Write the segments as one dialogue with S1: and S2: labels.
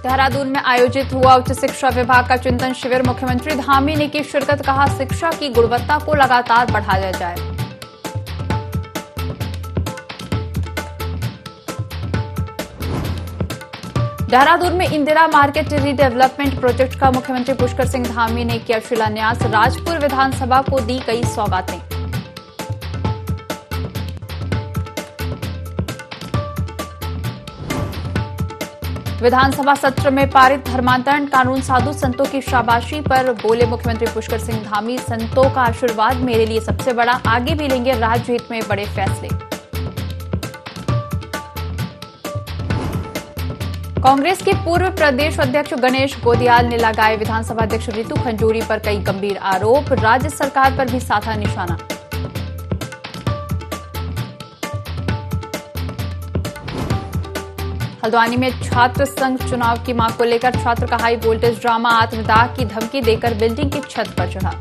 S1: देहरादून में आयोजित हुआ उच्च शिक्षा विभाग का चिंतन शिविर। मुख्यमंत्री धामी ने की शिरकत, कहा शिक्षा की गुणवत्ता को लगातार बढ़ाया जाए। देहरादून में इंदिरा मार्केट रीडेवलपमेंट प्रोजेक्ट का मुख्यमंत्री पुष्कर सिंह धामी ने किया शिलान्यास। राजपुर विधानसभा को दी कई सौगातें। विधानसभा सत्र में पारित धर्मांतरण कानून, साधु संतों की शाबाशी पर बोले मुख्यमंत्री पुष्कर सिंह धामी। संतों का आशीर्वाद मेरे लिए सबसे बड़ा, आगे भी लेंगे राज्य हित में बड़े फैसले। कांग्रेस के पूर्व प्रदेश अध्यक्ष गणेश गोदियाल ने लगाए विधानसभा अध्यक्ष रितु खंजूरी पर कई गंभीर आरोप। राज्य सरकार पर भी साधा निशाना। हल्द्वानी में छात्र संघ चुनाव की मांग को लेकर छात्र का हाई वोल्टेज ड्रामा, आत्मदाह की धमकी देकर बिल्डिंग की छत पर चढ़ा।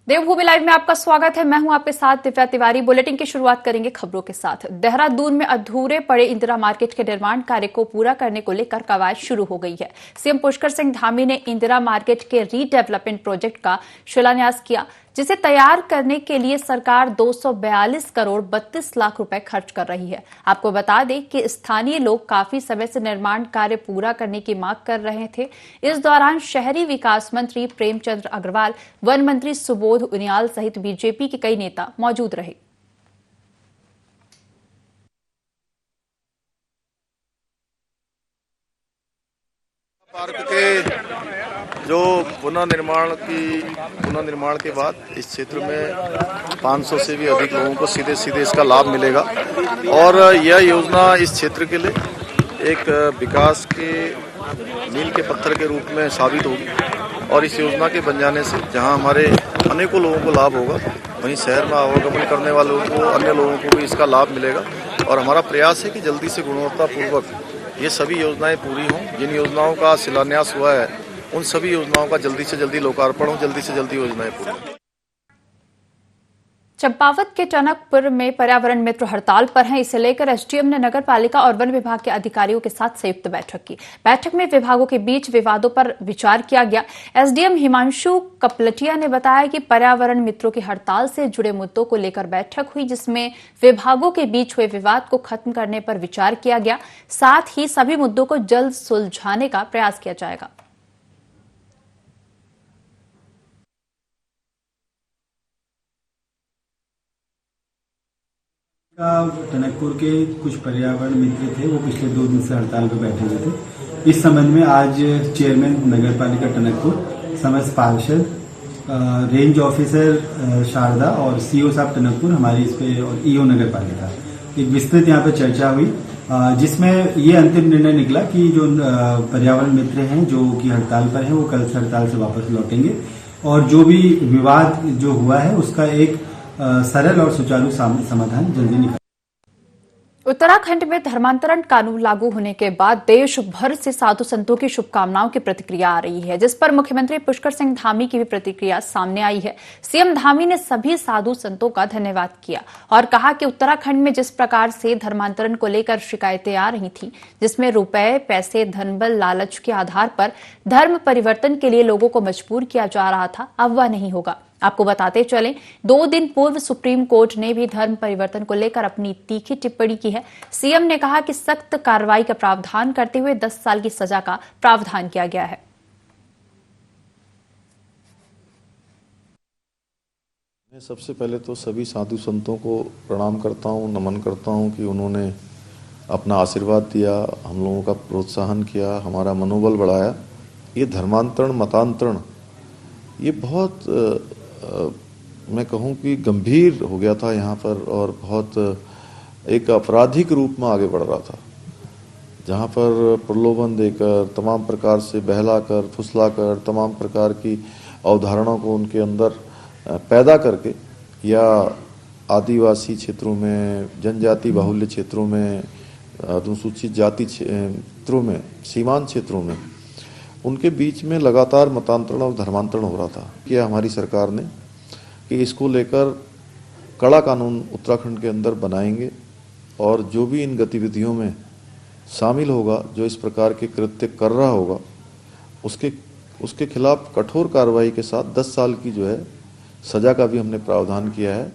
S1: देवभूमि लाइव में आपका स्वागत है। मैं हूं आपके साथ दिव्या तिवारी। बुलेटिन की शुरुआत करेंगे खबरों के साथ। देहरादून में अधूरे पड़े इंदिरा मार्केट के निर्माण कार्य को पूरा करने को लेकर कवायद शुरू हो गई है। सीएम पुष्कर सिंह धामी ने इंदिरा मार्केट के रीडेवलपमेंट प्रोजेक्ट का शिलान्यास किया, जिसे तैयार करने के लिए सरकार 242 करोड़ 32 लाख रुपए खर्च कर रही है। आपको बता दें कि स्थानीय लोग काफी समय से निर्माण कार्य पूरा करने की मांग कर रहे थे। इस दौरान शहरी विकास मंत्री प्रेमचंद्र अग्रवाल, वन मंत्री सुबोध उनियाल सहित बीजेपी के कई नेता मौजूद रहे।
S2: पार्क के जो पुनर्निर्माण के बाद इस क्षेत्र में 500 से भी अधिक लोगों को सीधे सीधे इसका लाभ मिलेगा और यह योजना इस क्षेत्र के लिए एक विकास के मील के पत्थर के रूप में साबित होगी। और इस योजना के बन जाने से जहां हमारे अनेकों लोगों को लाभ होगा, वहीं शहर में आवागमन करने वालों को, अन्य लोगों को भी इसका लाभ मिलेगा। और हमारा प्रयास है कि जल्दी से गुणवत्तापूर्वक ये सभी योजनाएं पूरी हों। जिन योजनाओं का शिलान्यास हुआ है उन सभी योजनाओं का जल्दी से जल्दी लोकार्पण हो, जल्दी से जल्दी योजनाएं पूरी।
S1: चंपावत के टनकपुर में पर्यावरण मित्र हड़ताल पर हैं। इसे लेकर एसडीएम ने नगर पालिका और वन विभाग के अधिकारियों के साथ संयुक्त बैठक की। बैठक में विभागों के बीच विवादों पर विचार किया गया। एसडीएम हिमांशु कपलटिया ने बताया कि पर्यावरण मित्रों की हड़ताल से जुड़े मुद्दों को लेकर बैठक हुई, जिसमें विभागों के बीच हुए विवाद को खत्म करने पर विचार किया गया। साथ ही सभी मुद्दों को जल्द सुलझाने का प्रयास किया जाएगा।
S3: टनकपुर के कुछ पर्यावरण मित्र थे, वो पिछले 2 दिन से हड़ताल पर बैठे हुए थे। इस संबंध में आज चेयरमैन नगर पालिका टनकपुर, समस्त पार्षद, रेंज ऑफिसर शारदा और सीओ साहब टनकपुर, हमारी इस पे और ईओ नगर पालिका, एक विस्तृत यहाँ पे चर्चा हुई, जिसमें ये अंतिम निर्णय निकला कि जो पर्यावरण मित्र हैं जो कि हड़ताल पर हैं, वो कल से हड़ताल से वापस लौटेंगे और जो भी विवाद जो हुआ है उसका एक सरल और सुचारू समाधान जल्दी निकल।
S1: उत्तराखंड में धर्मांतरण कानून लागू होने के बाद देश भर से साधु संतों की शुभकामनाओं की प्रतिक्रिया आ रही है, जिस पर मुख्यमंत्री पुष्कर सिंह धामी की भी प्रतिक्रिया सामने आई है। सीएम धामी ने सभी साधु संतों का धन्यवाद किया और कहा कि उत्तराखंड में जिस प्रकार से धर्मांतरण को लेकर शिकायतें आ रही थी, जिसमें रुपए, पैसे, धनबल, लालच के आधार पर धर्म परिवर्तन के लिए लोगों को मजबूर किया जा रहा था, अब वह नहीं होगा। आपको बताते चलें, 2 दिन पूर्व सुप्रीम कोर्ट ने भी धर्म परिवर्तन को लेकर अपनी तीखी टिप्पणी की है। सीएम ने कहा कि सख्त कार्रवाई का प्रावधान करते हुए 10 साल की सजा का प्रावधान किया गया है।
S2: मैं सबसे पहले तो सभी साधु संतों को प्रणाम करता हूं, नमन करता हूं कि उन्होंने अपना आशीर्वाद दिया, हम लोगों का प्रोत्साहन किया, हमारा मनोबल बढ़ाया। ये धर्मांतरण, मतांतरण, ये बहुत मैं कहूँ कि गंभीर हो गया था यहाँ पर और बहुत एक आपराधिक रूप में आगे बढ़ रहा था, जहाँ पर प्रलोभन देकर, तमाम प्रकार से बहलाकर, फुसलाकर, तमाम प्रकार की अवधारणाओं को उनके अंदर पैदा करके या आदिवासी क्षेत्रों में, जनजाति बाहुल्य क्षेत्रों में, अनुसूचित जाति क्षेत्रों में, सीमांत क्षेत्रों में उनके बीच में लगातार मतांतरण और धर्मांतरण हो रहा था। कि हमारी सरकार ने कि इसको लेकर कड़ा कानून उत्तराखंड के अंदर बनाएंगे और जो भी इन गतिविधियों में शामिल होगा, जो इस प्रकार के कृत्य कर रहा होगा, उसके खिलाफ कठोर कार्रवाई के साथ 10 साल की जो है सजा का भी हमने प्रावधान किया है।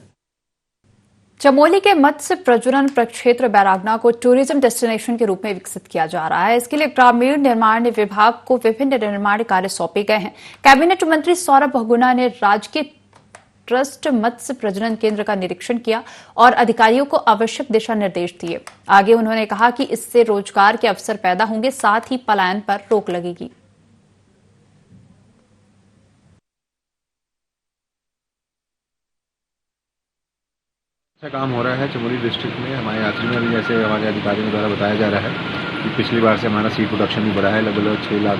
S1: चमोली के मत्स्य प्रजनन प्रक्षेत्र बैरागना को टूरिज्म डेस्टिनेशन के रूप में विकसित किया जा रहा है। इसके लिए ग्रामीण निर्माण विभाग को विभिन्न निर्माण कार्य सौंपे गए हैं। कैबिनेट मंत्री सौरभ बहुगुणा ने राजकीय ट्रस्ट मत्स्य प्रजनन केंद्र का निरीक्षण किया और अधिकारियों को आवश्यक दिशा निर्देश दिए। आगे उन्होंने कहा कि इससे रोजगार के अवसर पैदा होंगे, साथ ही पलायन पर रोक लगेगी।
S4: अच्छा काम हो रहा है चमोली डिस्ट्रिक्ट में। हमारे यात्री में भी, जैसे हमारे अधिकारियों द्वारा बताया जा रहा है कि पिछली बार से हमारा सीड प्रोडक्शन भी बढ़ा है। लगभग 6 लाख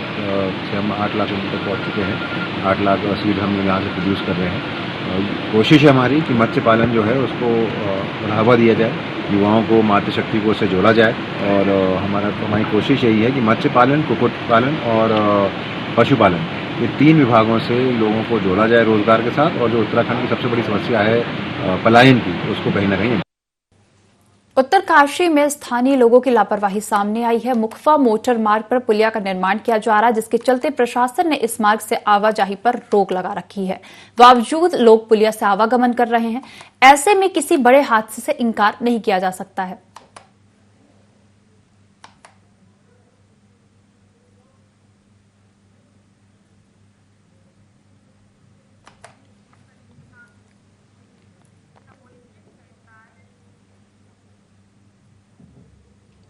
S4: से हम 8 लाख तक पहुँच चुके हैं। 8 लाख सीड हम यहाँ से प्रोड्यूस कर रहे हैं। कोशिश है हमारी कि मत्स्य पालन जो है उसको बढ़ावा दिया जाए, युवाओं को मातृशक्ति को उससे जोड़ा जाए। और हमारी कोशिश यही है कि मत्स्य पालन, कुक्कुट पालन और पशुपालन, ये 3 विभागों से लोगों को जोड़ा जाए रोजगार के साथ। और जो उत्तराखंड की सबसे बड़ी समस्या है पलायन की, उसको कहीं ना कहीं।
S1: उत्तरकाशी में स्थानीय लोगों की लापरवाही सामने आई है। मुखफा मोटर मार्ग पर पुलिया का निर्माण किया जा रहा है, जिसके चलते प्रशासन ने इस मार्ग से आवाजाही पर रोक लगा रखी है। बावजूद लोग पुलिया से आवागमन कर रहे हैं। ऐसे में किसी बड़े हादसे से इनकार नहीं किया जा सकता है।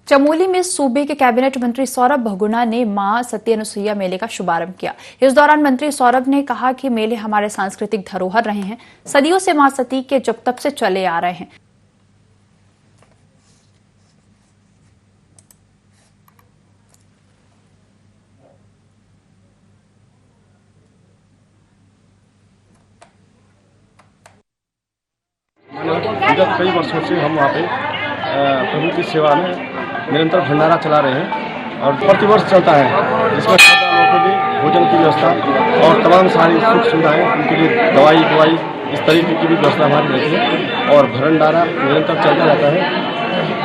S1: चमोली में सूबे के कैबिनेट मंत्री सौरभ बहुगुणा ने मां सती अनुसुईया मेले का शुभारंभ किया। इस दौरान मंत्री सौरभ ने कहा कि मेले हमारे सांस्कृतिक धरोहर रहे हैं, सदियों से मां सती के जब तक से चले आ रहे हैं।
S5: विगत कई वर्षों से हम वहाँ पे प्रभु की सेवा में निरंतर भंडारा चला रहे हैं और प्रतिवर्ष चलता है, जिसमें श्रद्धालुओं के लिए भोजन की व्यवस्था और तमाम सारी सुख सुविधाएं, उनके लिए दवाई इस तरीके की भी व्यवस्था हमारी रहती है और भंडारा निरंतर चलता रहता है।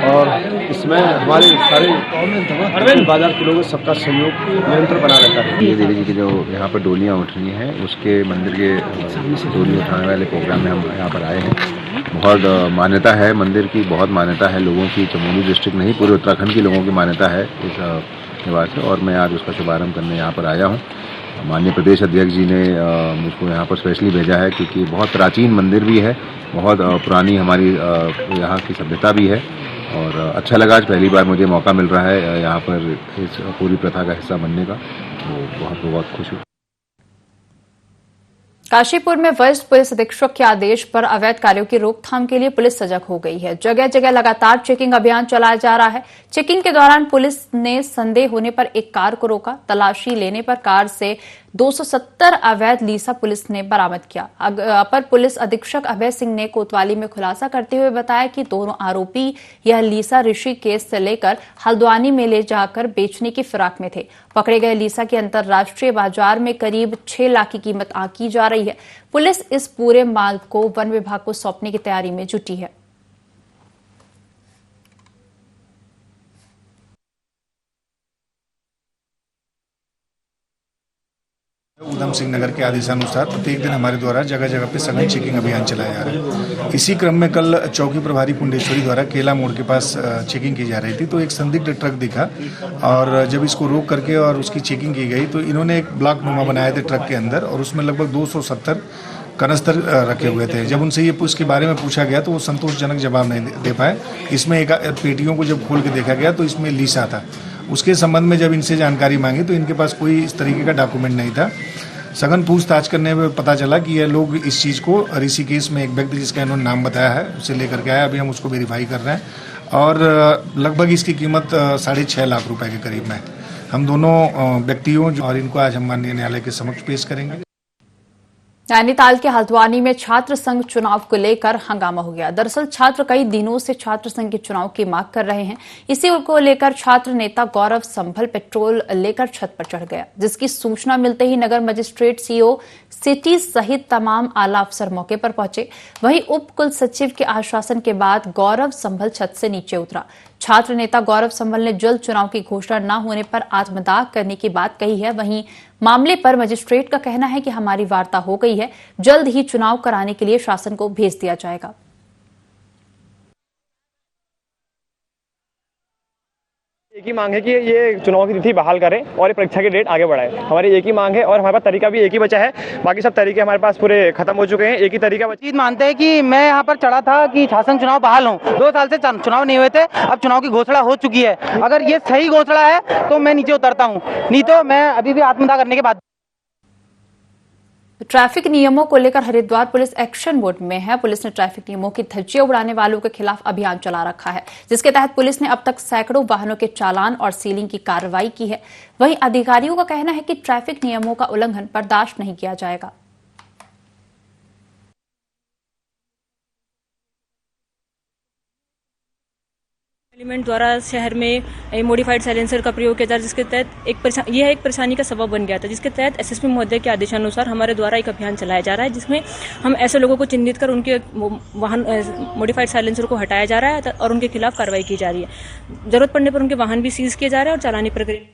S5: और इसमें हमारे सारे बाजार के लोगों सबका सहयोग निरंतर बना रहता है।
S4: ये देवी जी की जो यहाँ पर डोलियाँ उठ रही हैं, उसके मंदिर के डोली उठाने वाले प्रोग्राम में हम यहाँ पर आए हैं। बहुत मान्यता है मंदिर की, बहुत मान्यता है लोगों की। चमोली डिस्ट्रिक्ट नहीं, पूरे उत्तराखंड के लोगों की मान्यता है इस निवास से। और मैं आज उसका शुभारंभ करने यहाँ पर आया हूँ। माननीय प्रदेश अध्यक्ष जी ने मुझको यहाँ पर स्पेशली भेजा है, क्योंकि बहुत प्राचीन मंदिर भी है, बहुत पुरानी हमारी यहाँ की सभ्यता भी है। और अच्छा लगा, आज पहली बार मुझे मौका मिल रहा है यहाँ पर इस पूरी प्रथा का हिस्सा बनने का, तो बहुत खुश हूँ।
S1: काशीपुर में वरिष्ठ पुलिस अधीक्षक के आदेश पर अवैध कार्यों की रोकथाम के लिए पुलिस सजग हो गई है। जगह जगह लगातार चेकिंग अभियान चलाया जा रहा है। चेकिंग के दौरान पुलिस ने संदेह होने पर एक कार को रोका। तलाशी लेने पर कार से 270 अवैध लीसा पुलिस ने बरामद किया। अपर पुलिस अधीक्षक अभय सिंह ने कोतवाली में खुलासा करते हुए बताया कि दोनों आरोपी यह लीसा ऋषिकेश से लेकर हल्द्वानी में ले जाकर बेचने की फिराक में थे। पकड़े गए लीसा की अंतर्राष्ट्रीय बाजार में करीब 6 लाख की कीमत आंकी जा रही है। पुलिस इस पूरे माल को वन विभाग को सौंपने की तैयारी में जुटी है।
S6: उधम सिंह नगर के आदेशानुसार प्रत्येक दिन हमारे द्वारा जगह जगह पे सघन चेकिंग अभियान चलाया जा रहा है। इसी क्रम में कल चौकी प्रभारी पुंडेश्वरी द्वारा केला मोड़ के पास चेकिंग की जा रही थी, तो एक संदिग्ध ट्रक दिखा और जब इसको रोक करके और उसकी चेकिंग की गई तो इन्होंने एक ब्लॉक नुमा बनाए थे ट्रक के अंदर और उसमें लगभग 270 कनस्तर रखे हुए थे। जब उनसे ये इसके बारे में पूछा गया तो वो संतोषजनक जवाब नहीं दे पाए। इसमें एक पेटियों को जब खोल के देखा गया तो इसमें लीसा था। उसके संबंध में जब इनसे जानकारी मांगी तो इनके पास कोई इस तरीके का डॉक्यूमेंट नहीं था। सघन पूछताछ करने में पता चला कि ये लोग इस चीज़ को ऋषिकेश में एक व्यक्ति जिसका इन्होंने नाम बताया है उसे लेकर के आया। अभी हम उसको वेरीफाई कर रहे हैं और लगभग इसकी कीमत 6.5 लाख रुपए के करीब में। हम दोनों व्यक्तियों और इनको आज हम माननीय न्यायालय के समक्ष पेश करेंगे।
S1: नैनीताल के हल्द्वानी में छात्र संघ चुनाव को लेकर हंगामा हो गया। दरअसल छात्र कई दिनों से छात्र संघ के चुनाव की मांग कर रहे हैं। इसी को लेकर छात्र नेता गौरव संभल पेट्रोल लेकर छत पर चढ़ गया, जिसकी सूचना मिलते ही नगर मजिस्ट्रेट सीओ सिटी सहित तमाम आला अफसर मौके पर पहुंचे। वहीं उप कुल सचिव के आश्वासन के बाद गौरव संभल छत से नीचे उतरा। छात्र नेता गौरव संभल ने जल्द चुनाव की घोषणा न होने पर आत्मदाह करने की बात कही है। वहीं मामले पर मजिस्ट्रेट का कहना है कि हमारी वार्ता हो गई है, जल्द ही चुनाव कराने के लिए शासन को भेज दिया जाएगा।
S5: एक ही मांग है कि ये चुनाव की तिथि बहाल करें और ये परीक्षा की डेट आगे बढ़ाए। हमारी एक ही मांग है और हमारे पास तरीका भी एक ही बचा है। बाकी सब तरीके हमारे पास पूरे खत्म हो चुके हैं। एक ही तरीका बचा।
S7: चीज मानते हैं कि मैं यहाँ पर चढ़ा था कि शासन चुनाव बहाल हो। 2 साल से चुनाव नहीं हुए थे, अब चुनाव की घोषणा हो चुकी है। अगर ये सही घोषणा है तो मैं नीचे उतरता हूँ, नहीं तो मैं अभी भी आत्मदाह करने के बाद।
S1: ट्रैफिक नियमों को लेकर हरिद्वार पुलिस एक्शन मोड में है। पुलिस ने ट्रैफिक नियमों की धज्जियां उड़ाने वालों के खिलाफ अभियान चला रखा है, जिसके तहत पुलिस ने अब तक सैकड़ों वाहनों के चालान और सीलिंग की कार्रवाई की है। वहीं अधिकारियों का कहना है कि ट्रैफिक नियमों का उल्लंघन बर्दाश्त नहीं किया जाएगा।
S8: एलिमेंट द्वारा शहर में मॉडिफाइड साइलेंसर का प्रयोग किया जा रहा है, जिसके तहत यह एक परेशानी का सबब बन गया था, जिसके तहत एसएसपी महोदय के आदेशानुसार हमारे द्वारा एक अभियान चलाया जा रहा है, जिसमें हम ऐसे लोगों को चिन्हित कर उनके वाहन मॉडिफाइड साइलेंसर को हटाया जा रहा है और उनके खिलाफ कार्रवाई की जा रही है। जरूरत पड़ने पर उनके वाहन भी सीज किए जा रहे हैं और चालानी प्रक्रिया।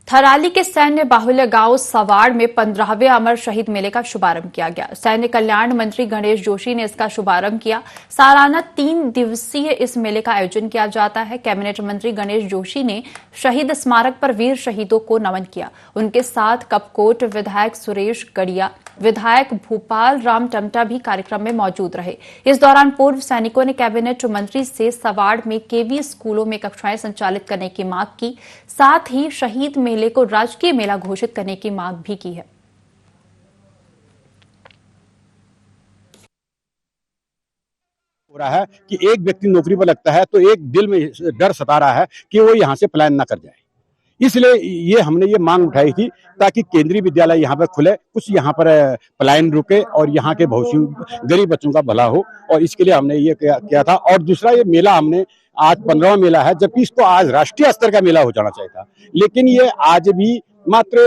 S1: थराली के सैन्य बाहुल्य गांव सवाड़ में 15वें अमर शहीद मेले का शुभारंभ किया गया। सैन्य कल्याण मंत्री गणेश जोशी ने इसका शुभारंभ किया। सालाना 3 दिवसीय इस मेले का आयोजन किया जाता है। कैबिनेट मंत्री गणेश जोशी ने शहीद स्मारक पर वीर शहीदों को नमन किया। उनके साथ कपकोट विधायक सुरेश गड़िया, विधायक भूपाल राम टमटा भी कार्यक्रम में मौजूद रहे। इस दौरान पूर्व सैनिकों ने कैबिनेट मंत्री से सवाड़ में केवी स्कूलों में कक्षाएं संचालित करने की मांग की, साथ ही शहीद मेले को राजकीय मेला घोषित करने की मांग भी की है।
S9: हो रहा है कि एक व्यक्ति नौकरी पर लगता है तो एक दिल में डर सता रहा है कि वो यहाँ से पलायन ना कर जाए। इसलिए हमने ये मांग उठाई थी ताकि केंद्रीय विद्यालय यहाँ पर खुले, कुछ यहाँ पर पलायन रुके और यहाँ के भविष्य गरीब बच्चों का भला हो, और इसके लिए हमने ये किया था। और दूसरा, ये मेला हमने आज 15वां मेला है, जबकि इसको आज राष्ट्रीय स्तर का मेला हो जाना चाहिए था, लेकिन ये आज भी मात्र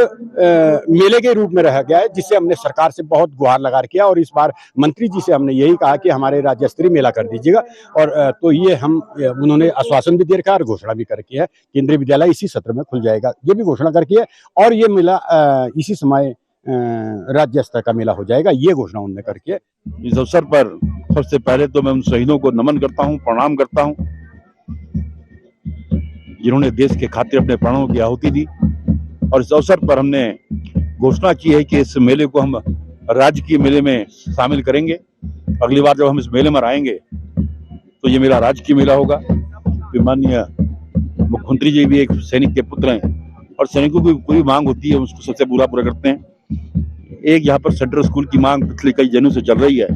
S9: मेले के रूप में रह गया है, जिससे हमने सरकार से बहुत गुहार लगा किया। और इस बार मंत्री जी से हमने यही कहा कि हमारे राज्य स्तरीय मेला कर दीजिएगा, और तो ये उन्होंने आश्वासन भी दे रखा है और घोषणा भी करके है। केंद्रीय विद्यालय इसी सत्र में खुल जाएगा, ये भी घोषणा करके है, और ये मेला इसी समय राज्य स्तर का मेला हो जाएगा, ये घोषणा उन्होंने करके है।
S10: इस अवसर पर सबसे पहले तो मैं उन शहीदों को नमन करता हूँ, प्रणाम करता हूँ, जिन्होंने देश के खातिर अपने प्राणों की आहुति दी। और इस अवसर पर हमने घोषणा की है कि इस मेले को हम राज्य के मेले में शामिल करेंगे। अगली बार जब हम इस मेले में आएंगे तो ये मेला राज्य की मेला होगा। माननीय मुख्यमंत्री जी भी एक सैनिक के पुत्र हैं और सैनिकों की कोई मांग होती है उसको सबसे पूरा करते हैं। एक यहाँ पर सेंट्रल स्कूल की मांग पिछले कई दिनों से चल रही है,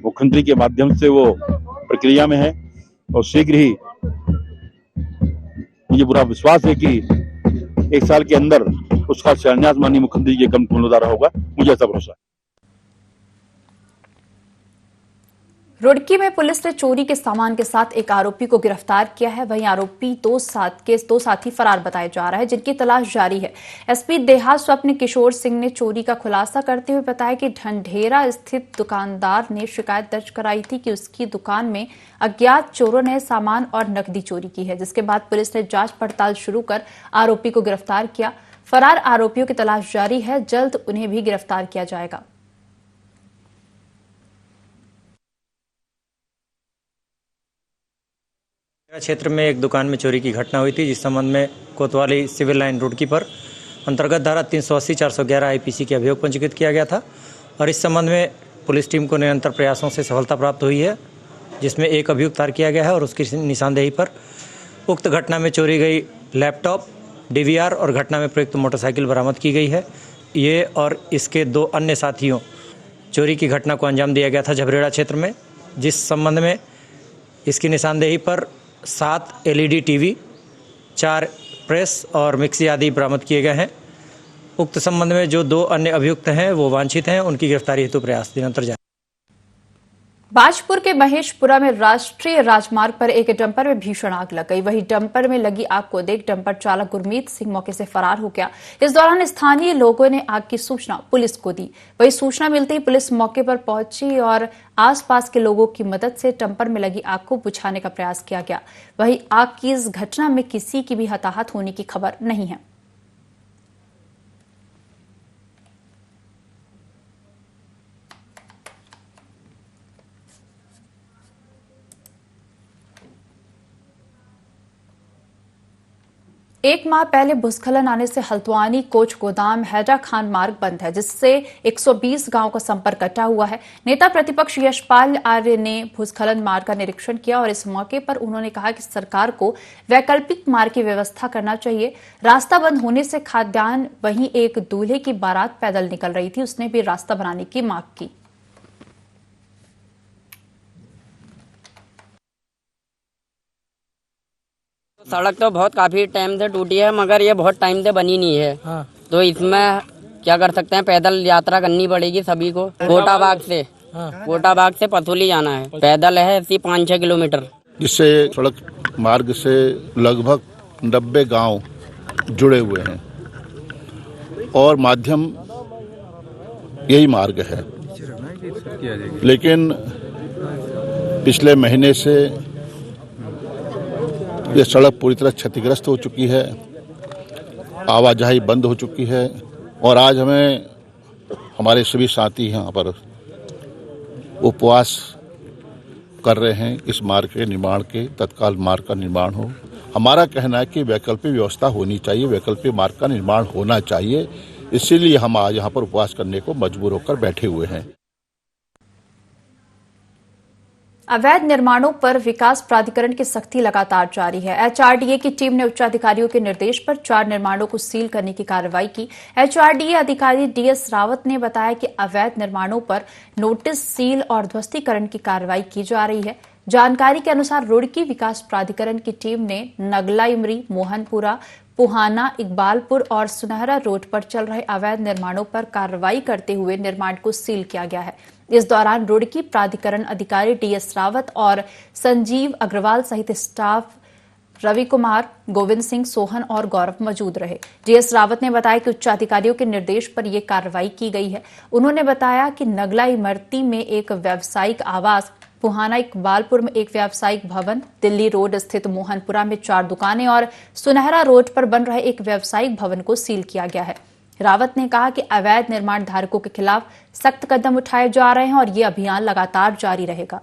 S10: मुख्यमंत्री के माध्यम से वो प्रक्रिया में है और शीघ्र ही मुझे पूरा विश्वास है कि 1 साल के अंदर उसका शिलान्यास माननीय मुख्यमंत्री जी के कम द्वारा होगा, मुझे ऐसा भरोसा है।
S1: रुड़की में पुलिस ने चोरी के सामान के साथ एक आरोपी को गिरफ्तार किया है। वहीं आरोपी दो साथी फरार बताए जा रहे हैं, जिनकी तलाश जारी है। एसपी देहात स्वप्न किशोर सिंह ने चोरी का खुलासा करते हुए बताया कि ढंढेरा स्थित दुकानदार ने शिकायत दर्ज कराई थी कि उसकी दुकान में अज्ञात चोरों ने सामान और नकदी चोरी की है, जिसके बाद पुलिस ने जांच पड़ताल शुरू कर आरोपी को गिरफ्तार किया। फरार आरोपियों की तलाश जारी है, जल्द उन्हें भी गिरफ्तार किया जाएगा।
S11: क्षेत्र में एक दुकान में चोरी की घटना हुई थी, जिस संबंध में कोतवाली सिविल लाइन रुड़की पर अंतर्गत धारा 380, 411 आईपीसी के अभियोग पंजीकृत किया गया था। और इस संबंध में पुलिस टीम को निरंतर प्रयासों से सफलता प्राप्त हुई है, जिसमें एक अभियुक्त तैयार किया गया है और उसकी निशानदेही पर उक्त घटना में चोरी गई लैपटॉप, डीवीआर और घटना में प्रयुक्त मोटरसाइकिल बरामद की गई है। ये और इसके 2 अन्य साथियों चोरी की घटना को अंजाम दिया गया था झबरेड़ा क्षेत्र में, जिस संबंध में इसकी निशानदेही पर 7 LED टीवी, 4 प्रेस और मिक्सी आदि बरामद किए गए हैं। उक्त संबंध में जो 2 अन्य अभियुक्त हैं वो वांछित हैं, उनकी गिरफ्तारी हेतु प्रयास निरंतर जारी।
S1: बाजपुर के महेशपुरा में राष्ट्रीय राजमार्ग पर एक डंपर में भीषण आग लग गई। वहीं डंपर में लगी आग को देख डंपर चालक गुरमीत सिंह मौके से फरार हो गया। इस दौरान स्थानीय लोगों ने आग की सूचना पुलिस को दी। वहीं सूचना मिलते ही पुलिस मौके पर पहुंची और आसपास के लोगों की मदद से डंपर में लगी आग को बुझाने का प्रयास किया गया। वहीं आग की इस घटना में किसी की भी हताहत होने की खबर नहीं है। एक माह पहले भूस्खलन आने से हल्द्वानी कोच गोदाम हैदरा खान मार्ग बंद है, जिससे 120 गांव का संपर्क कटा हुआ है। नेता प्रतिपक्ष यशपाल आर्य ने भूस्खलन मार्ग का निरीक्षण किया और इस मौके पर उन्होंने कहा कि सरकार को वैकल्पिक मार्ग की व्यवस्था करना चाहिए। रास्ता बंद होने से खाद्यान्न, वहीं एक दूल्हे की बारात पैदल निकल रही थी, उसने भी रास्ता बनाने की मांग की।
S12: सड़क तो बहुत काफी टाइम से टूटी है, मगर ये बहुत टाइम से बनी नहीं है। हाँ। तो इसमें क्या कर सकते हैं, पैदल यात्रा करनी पड़ेगी सभी को। कोटाबाग से कोटाबाग से पथुली जाना है, पैदल है ऐसी 5-6 किलोमीटर।
S13: जिससे सड़क मार्ग से लगभग 90 गांव जुड़े हुए हैं और माध्यम यही मार्ग है। लेकिन पिछले महीने से ये सड़क पूरी तरह क्षतिग्रस्त हो चुकी है, आवाजाही बंद हो चुकी है और आज हमें हमारे सभी साथी यहाँ पर उपवास कर रहे हैं इस मार्ग के निर्माण के, तत्काल मार्ग का निर्माण हो। हमारा कहना है कि वैकल्पिक व्यवस्था होनी चाहिए, वैकल्पिक मार्ग का निर्माण होना चाहिए। इसीलिए हम आज यहाँ पर उपवास करने को मजबूर होकर बैठे हुए हैं।
S1: अवैध निर्माणों पर विकास प्राधिकरण की सख्ती लगातार जारी है। एचआरडीए की टीम ने उच्चाधिकारियों के निर्देश पर 4 निर्माणों को सील करने की कार्रवाई की। एचआरडीए अधिकारी डीएस रावत ने बताया कि अवैध निर्माणों पर नोटिस, सील और ध्वस्तीकरण की कार्रवाई की जा रही है। जानकारी के अनुसार रुड़की विकास प्राधिकरण की टीम ने नगला इमरी, मोहनपुरा, पुहाना, इकबालपुर और सुनहरा रोड पर चल रहे अवैध निर्माणों पर कार्रवाई करते हुए निर्माण को सील किया गया है। इस दौरान रुड़की प्राधिकरण अधिकारी डीएस रावत और संजीव अग्रवाल सहित स्टाफ रवि कुमार, गोविंद सिंह, सोहन और गौरव मौजूद रहे। डीएस रावत ने बताया कि उच्चाधिकारियों के निर्देश पर यह कार्रवाई की गई है। उन्होंने बताया कि नगला इमरती में एक व्यावसायिक आवास, पुहाना इकबालपुर में एक व्यावसायिक भवन, दिल्ली रोड स्थित मोहनपुरा में 4 दुकानें और सुनहरा रोड पर बन रहे एक व्यावसायिक भवन को सील किया गया है। रावत ने कहा कि अवैध निर्माण धारकों के खिलाफ सख्त कदम उठाए जा रहे हैं और ये अभियान लगातार जारी रहेगा।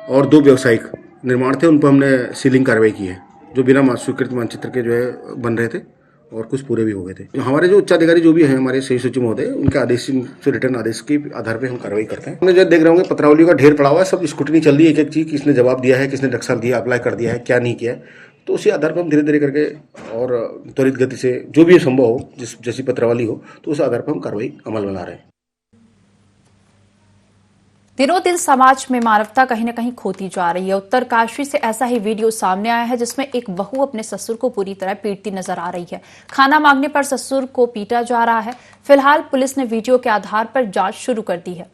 S14: और 2 व्यावसायिक निर्माण थे, उन पर हमने सीलिंग कार्रवाई की है, जो बिना स्वीकृत मानचित्र के जो है बन रहे थे और कुछ पूरे भी हो गए थे। हमारे जो उच्चाधिकारी जो भी हैं, हमारे सही सचिव महोदय, उनके आदेश से रिटर्न आदेश के आधार पे हम कार्रवाई करते हैं। हमने जो देख रहे होंगे पत्रावली का ढेर पड़ा हुआ है, सब स्क्रूटनी चल रही है, एक-एक चीज किसने जवाब दिया है, किसने नक्शा दिया, अप्लाई कर दिया है, क्या नहीं किया है। तो उसी आधार पर हम धीरे धीरे करके और त्वरित गति से जो भी संभव हो, जैसी पत्रावली हो, तो उस आधार पर हम कार्रवाई अमल बना रहे हैं।
S1: दिनों दिन समाज में मानवता कहीं न कहीं खोती जा रही है। उत्तरकाशी से ऐसा ही वीडियो सामने आया है जिसमें एक बहू अपने ससुर को पूरी तरह पीटती नजर आ रही है। खाना मांगने पर ससुर को पीटा जा रहा है। फिलहाल पुलिस ने वीडियो के आधार पर जांच शुरू कर दी है।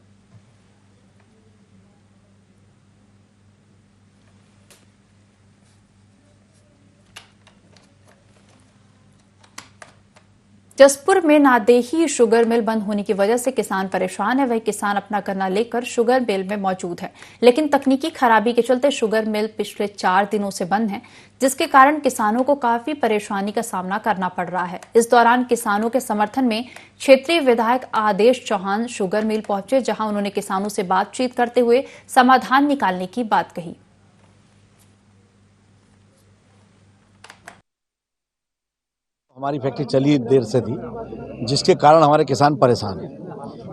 S1: जसपुर में नादेही शुगर मिल बंद होने की वजह से किसान परेशान है। वही किसान अपना गन्ना लेकर शुगर मिल में मौजूद है, लेकिन तकनीकी खराबी के चलते शुगर मिल पिछले 4 दिनों से बंद है, जिसके कारण किसानों को काफी परेशानी का सामना करना पड़ रहा है। इस दौरान किसानों के समर्थन में क्षेत्रीय विधायक आदेश चौहान शुगर मिल पहुंचे, जहां उन्होंने किसानों से बातचीत करते हुए समाधान निकालने की बात कही।
S15: हमारी फैक्ट्री चली देर से थी, जिसके कारण हमारे किसान परेशान हैं,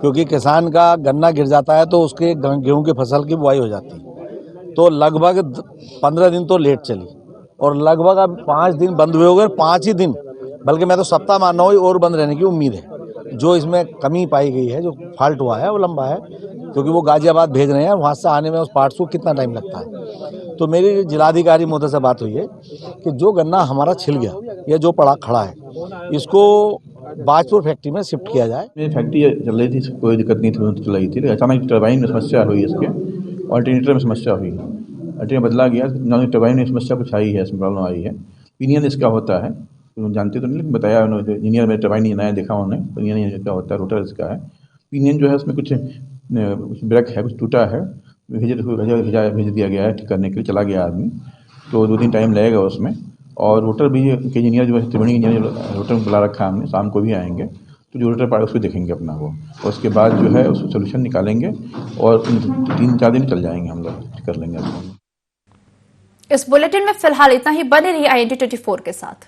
S15: क्योंकि किसान का गन्ना गिर जाता है तो उसके गेहूं की फसल की बुआई हो जाती है। तो लगभग 15 दिन तो लेट चली और लगभग अब 5 दिन बंद हुए हो गए। 5 ही दिन, बल्कि मैं तो सप्ताह मान रहा हूँ और बंद रहने की उम्मीद है। जो इसमें कमी पाई गई है, जो फॉल्ट हुआ है वो लंबा है, क्योंकि वो गाजियाबाद भेज रहे हैं, वहाँ से आने में उस पार्ट्स को कितना टाइम लगता है। तो मेरी जिलाधिकारी महोदय से बात हुई है कि जो गन्ना हमारा छिल गया या जो पड़ा खड़ा है, इसको बाजपुर फैक्ट्री में शिफ्ट किया जाए।
S10: मेरी फैक्ट्री चल रही थी, कोई दिक्कत नहीं थी, चल रही थी। अचानक टरबाइन में समस्या हुई, इसके ऑल्टरनेटर में समस्या हुई, अल्टरनेटर बदला गया, टरबाइन में समस्या कुछ आई है, इसमें प्रॉब्लम आई है। पिनियन इसका होता है, जानते तो नहीं, लेकिन बताया उन्होंने, इंजीनियर में टरबाइन नया देखा उन्होंने, पिनियन इसका होता है, रोटर इसका है। पिनियन जो है उसमें कुछ ब्रेक है, कुछ टूटा है, भेज दिया गया है ठीक करने के लिए, चला गया आदमी, तो 2 दिन टाइम लगेगा उसमें। और रोटर भी इंजीनियर जो है, त्रिवेणी इंजीनियर रोटर बुला रखा है हमने, शाम को भी आएंगे, तो जो रोटर पार्ट उसको देखेंगे अपना वो, और उसके बाद जो है उसको सोल्यूशन निकालेंगे और 3-4 दिन चल जाएंगे, हम लोग कर लेंगे उसको।
S1: इस बुलेटिन में फिलहाल इतना ही। बने रहिए IND 24 के साथ।